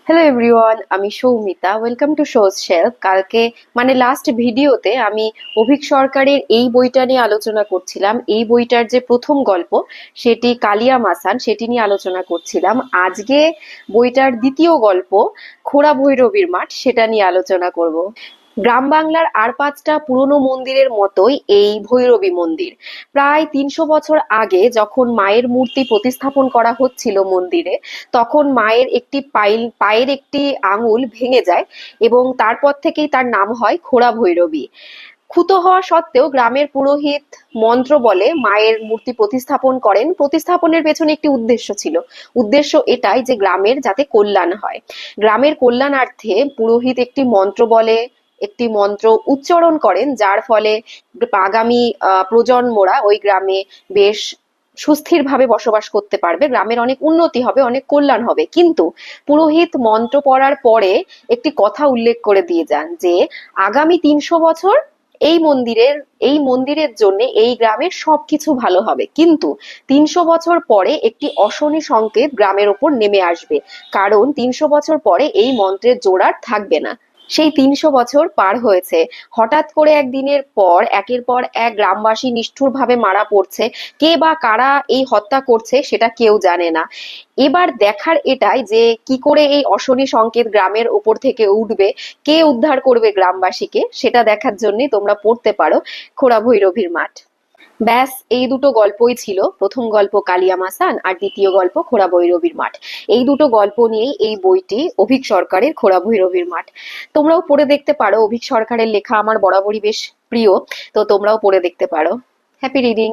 Hello everyone, আমি Soumita. Welcome to shows shelf. কালকে last ভিডিওতে আমি অভীক সরকারের এই বইটা নিয়ে আলোচনা করছিলাম। এই বইটার যে প্রথম গল্প সেটি কালিয়া মাসান, সেটি নিয়ে আলোচনা করছিলাম। আজকে বইটার দ্বিতীয় গল্প খোড়া ভৈরবীর মাঠ, সেটা নিয়ে আলোচনা করব। গ্রাম বাংলার আর পাঁচটা পুরনো মন্দিরের মতোই এই ভৈরবী মন্দির। প্রায় 300 বছর আগে যখন মায়ের মূর্তি প্রতিস্থাপন করা হচ্ছিল মন্দিরে, তখন মায়ের একটি পায়ের একটি আঙুল ভেঙে যায় এবং তারপর থেকেই তার নাম হয় খোড়া ভৈরবী। খুতো হওয়া সত্ত্বেও গ্রামের পুরোহিত মন্ত্র বলে মায়ের মূর্তি প্রতিস্থাপন করেন। প্রতিস্থাপনের পেছনে একটি উদ্দেশ্য ছিল। উদ্দেশ্য এটাই যে গ্রামের যাতে কল্যাণ হয়। গ্রামের কল্যাণার্থে পুরোহিত একটি মন্ত্র উচ্চারণ করেন, যার ফলে আগামী প্রজন্মরা ওই গ্রামে বেশ সুস্থিরভাবে বসবাস করতে পারবে, গ্রামের অনেক উন্নতি হবে, অনেক কল্যাণ হবে। কিন্তু পুরোহিত মন্ত্র পড়ার পরে একটি কথা উল্লেখ করে দিয়ে যান যে আগামী 300 বছর এই মন্দিরের জন্য এই গ্রামের সবকিছু ভালো হবে, কিন্তু 300 বছর পরে একটি অশনি সংকেত গ্রামের ওপর নেমে আসবে, কারণ 300 বছর পরে এই মন্ত্রের জোর আর থাকবে না। সেই 300 বছর পার হয়েছে। হঠাৎ করে একদিনের পর একের পর এক গ্রামবাসী নিষ্ঠুরভাবে মারা পড়ছে। কে বা কারা এই হত্যা করছে সেটা কেউ জানে না। এবার দেখার এটাই যে কি করে এই অশনি সংকেত গ্রামের ওপর থেকে উঠবে, কে উদ্ধার করবে গ্রামবাসীকে, সেটা দেখার জন্যই তোমরা পড়তে পারো খোড়া ভৈরবীর মাঠ। ব্যাস, এই দুটো গল্পই ছিল। প্রথম গল্প কালিয়া মাসান আর দ্বিতীয় গল্প খোড়া ভৈরবীর মাঠ। এই দুটো গল্প নিয়েই এই বইটি, অভীক সরকারের খোড়া ভৈরবীর মাঠ। তোমরাও পড়ে দেখতে পারো। অভীক সরকারের লেখা আমার বরাবরই বেশ প্রিয়, তো তোমরাও পড়ে দেখতে পারো। Happy reading.